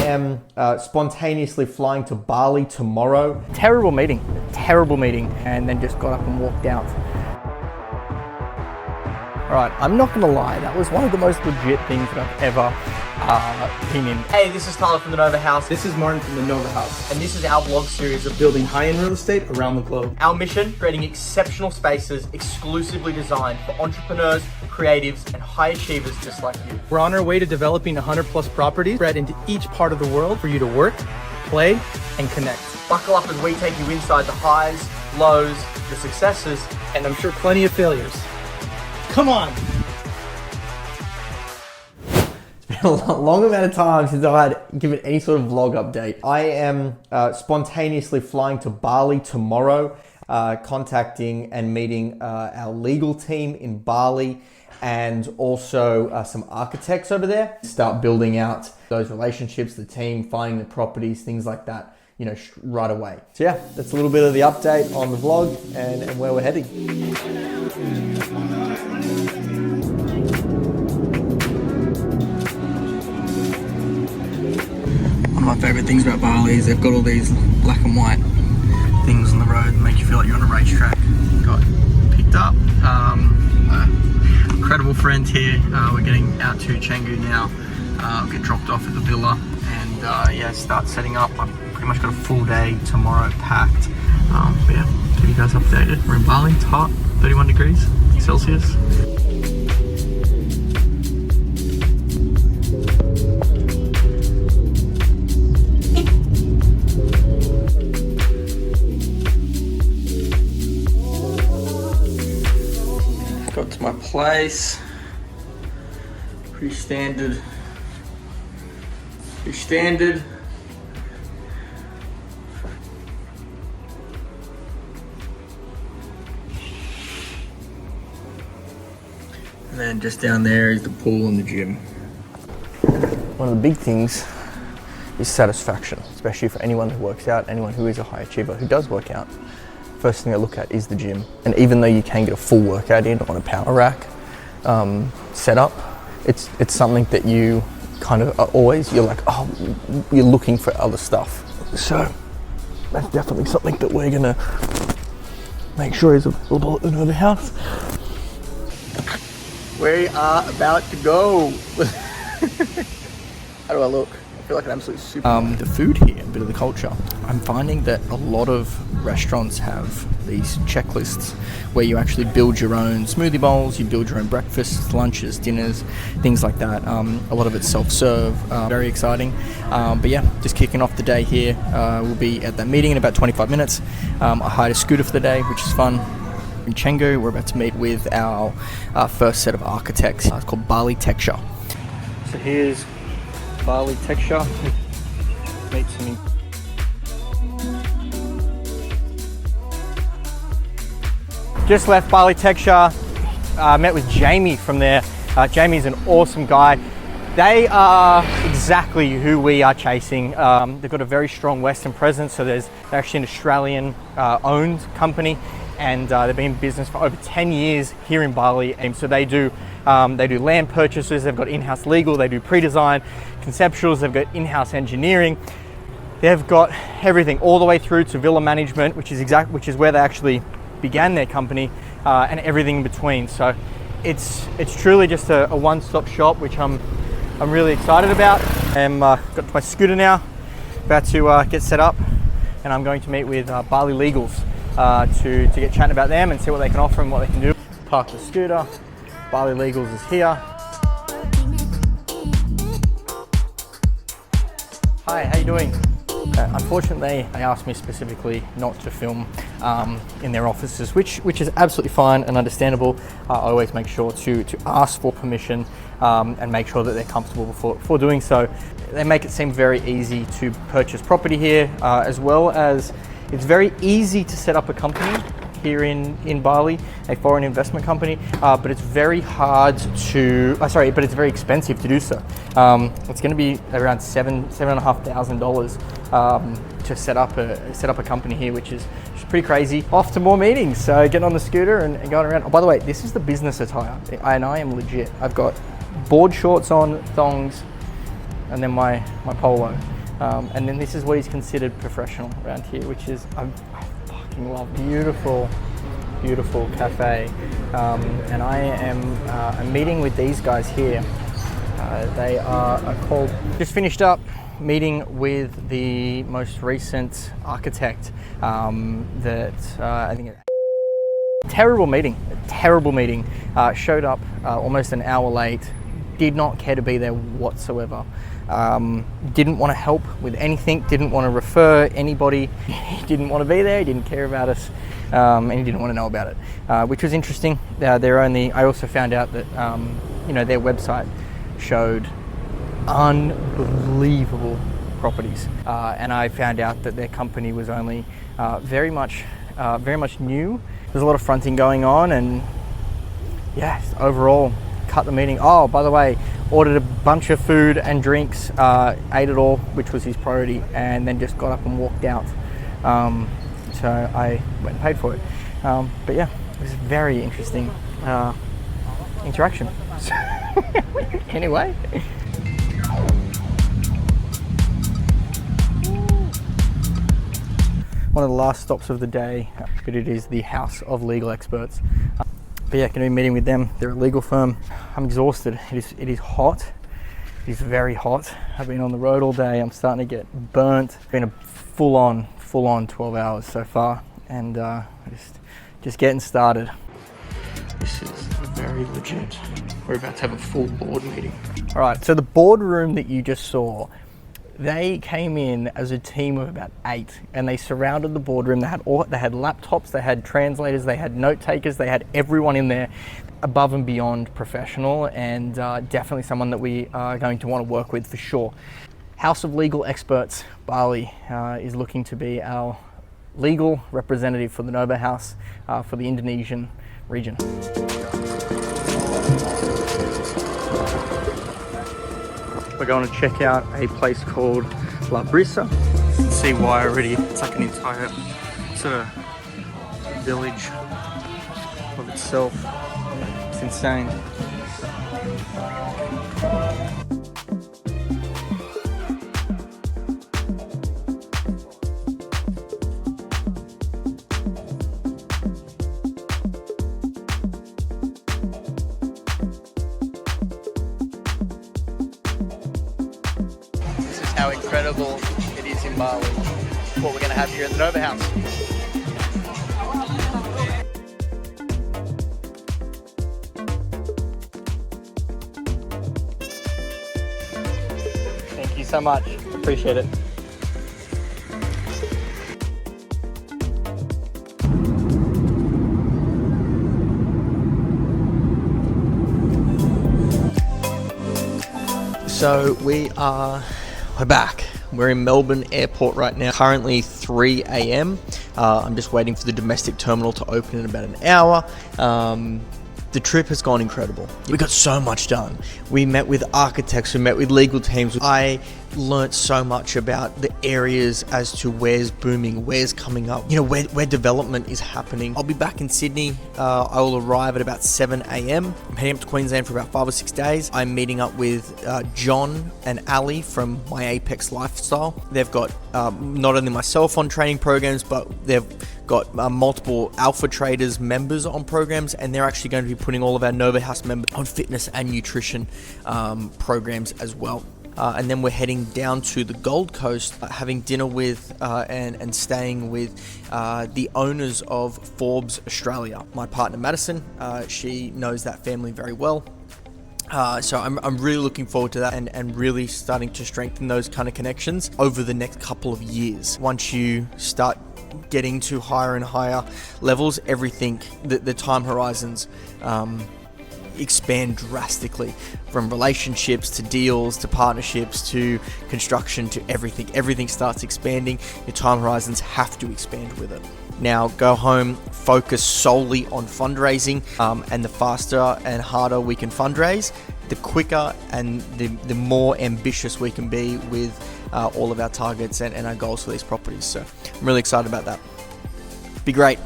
am spontaneously flying to Bali tomorrow. Terrible meeting, and then just got up and walked out. All right, I'm not gonna lie, that was one of the most legit things that I've ever been in. Hey, this is Tyler from the Nova House. This is Martin from the Nova House. And this is our vlog series of Building high-end real estate around the globe. our mission, creating exceptional spaces exclusively designed for entrepreneurs, creatives, and high achievers just like you. We're on our way to developing 100+ properties spread into each part of the world for you to work, play, and connect. Buckle up as we take you inside the highs, lows, the successes, And I'm sure plenty of failures. Come on! It's been a long amount of time since I've had given any sort of vlog update. I am spontaneously flying to Bali tomorrow, contacting and meeting our legal team in Bali and also some architects over there. Start building out those relationships, the team, finding the properties, things like that, you know, right away. So yeah, that's a little bit of the update on the vlog and where we're heading. One of my favorite things about Bali is they've got all these black and white things on the road that make you feel like you're on a racetrack. Got picked up. Incredible friend here. We're getting out to Canggu now. I'll get dropped off at the villa and yeah, start setting up. I've pretty much got a full day tomorrow packed. But yeah, keep you guys updated. We're in Bali, it's hot, 31 degrees Celsius. Got to my place. Pretty standard. And then just down there is the pool and the gym. One of the big things is satisfaction, especially for anyone who works out, anyone who is a high achiever who does work out. First thing I look at is the gym. And even though you can get a full workout in on a power rack setup, it's something that you kind of are always, you're like, oh, you're looking for other stuff. So that's definitely something that we're gonna make sure is available at the Nova House. We are about to go. How do I look? I feel like an absolute super. The food here, a bit of the culture. I'm finding that a lot of restaurants have these checklists where you actually build your own smoothie bowls, you build your own breakfasts, lunches, dinners, things like that. A lot of it's self-serve, very exciting. But yeah, just kicking off the day here. We'll be at that meeting in about 25 minutes. I hired a scooter for the day, which is fun. In Canggu, we're about to meet with our first set of architects. It's called Bali Texture. So here's Bali Texture. Meet some. Just left Bali Texture. Met with Jamie from there. Jamie's an awesome guy. They are exactly who we are chasing. They've got a very strong Western presence. So they're actually an Australian owned company. And they've been in business for over 10 years here in Bali. And so they do land purchases, they've got in-house legal, they do pre-design, conceptuals, they've got in-house engineering. They've got everything all the way through to villa management, which is where they actually began their company, and everything in between. So it's truly just a one-stop shop, which I'm really excited about. I'm got my scooter now, about to get set up, and I'm going to meet with Bali Legals. To get chatting about them and see what they can offer and what they can do. Park the scooter. Bali Legals is here. Hi, how you doing? Unfortunately, they asked me specifically not to film in their offices, which is absolutely fine and understandable. I always make sure to ask for permission and make sure that they're comfortable before doing so. They make it seem very easy to purchase property here, as well as it's very easy to set up a company here in Bali, a foreign investment company, but it's very hard to, but it's very expensive to do so. It's going to be around $7,500 to set up a company here, which is pretty crazy. Off to more meetings, so getting on the scooter and going around. Oh, by the way, this is the business attire, and I am legit. I've got board shorts on, thongs, and then my polo. And then this is what is considered professional around here, which is, I fucking love, beautiful cafe. And I am I'm meeting with these guys here. They are called, just finished up meeting with the most recent architect that I think terrible meeting. Showed up almost an hour late, did not care to be there whatsoever. Didn't want to help with anything, didn't want to refer anybody. He didn't want to be there, he didn't care about us, and he didn't want to know about it, which was interesting. I also found out that their website showed unbelievable properties, and I found out that their company was only very much new. There's a lot of fronting going on, and yes, overall cut the meeting. Oh, by the way, ordered a bunch of food and drinks, ate it all, which was his priority, and then just got up and walked out. So I went and paid for it. But yeah, it was a very interesting interaction. Anyway. One of the last stops of the day, but it is the House of Legal Experts. But yeah, going to be meeting with them. They're a legal firm. I'm exhausted. It is hot. It is very hot. I've been on the road all day. I'm starting to get burnt. It's been a full on 12 hours so far, and just getting started. This is very legit. We're about to have a full board meeting. All right, so the boardroom that you just saw, they came in as a team of about 8, and they surrounded the boardroom. They had laptops, they had translators, they had note takers, they had everyone in there, above and beyond professional, and definitely someone that we are going to want to work with for sure. House of Legal Experts Bali is looking to be our legal representative for the Novo House for the Indonesian region. We're going to check out a place called La Brisa. You can see why already. It's like an entire sort of village of itself. It's insane. How incredible it is in Bali. What we're going to have here at the Novo House. Thank you so much. Appreciate it. So we're back. We're in Melbourne Airport right now. Currently 3 a.m. I'm just waiting for the domestic terminal to open in about an hour. The trip has gone incredible. We got so much done. We met with architects, we met with legal teams. I learnt so much about the areas as to where's booming, where's coming up, where development is happening. I'll be back in Sydney. I will arrive at about 7 a.m. I'm heading up to Queensland for about 5 or 6 days. I'm meeting up with John and Ali from My Apex Lifestyle. They've got not only myself on training programs, but they've got multiple alpha traders members on programs, and they're actually going to be putting all of our Novo House members on fitness and nutrition programs as well. And then we're heading down to the Gold Coast, having dinner with and staying with the owners of Forbes Australia. My partner Madison, she knows that family very well. So I'm really looking forward to that and really starting to strengthen those kind of connections over the next couple of years. Once you start getting to higher and higher levels, everything, the time horizons expand drastically, from relationships to deals to partnerships to construction to everything starts expanding. Your time horizons have to expand with it. Now go home, focus solely on fundraising, and the faster and harder we can fundraise, the quicker and the more ambitious we can be with all of our targets and our goals for these properties. So I'm really excited about that. Be great.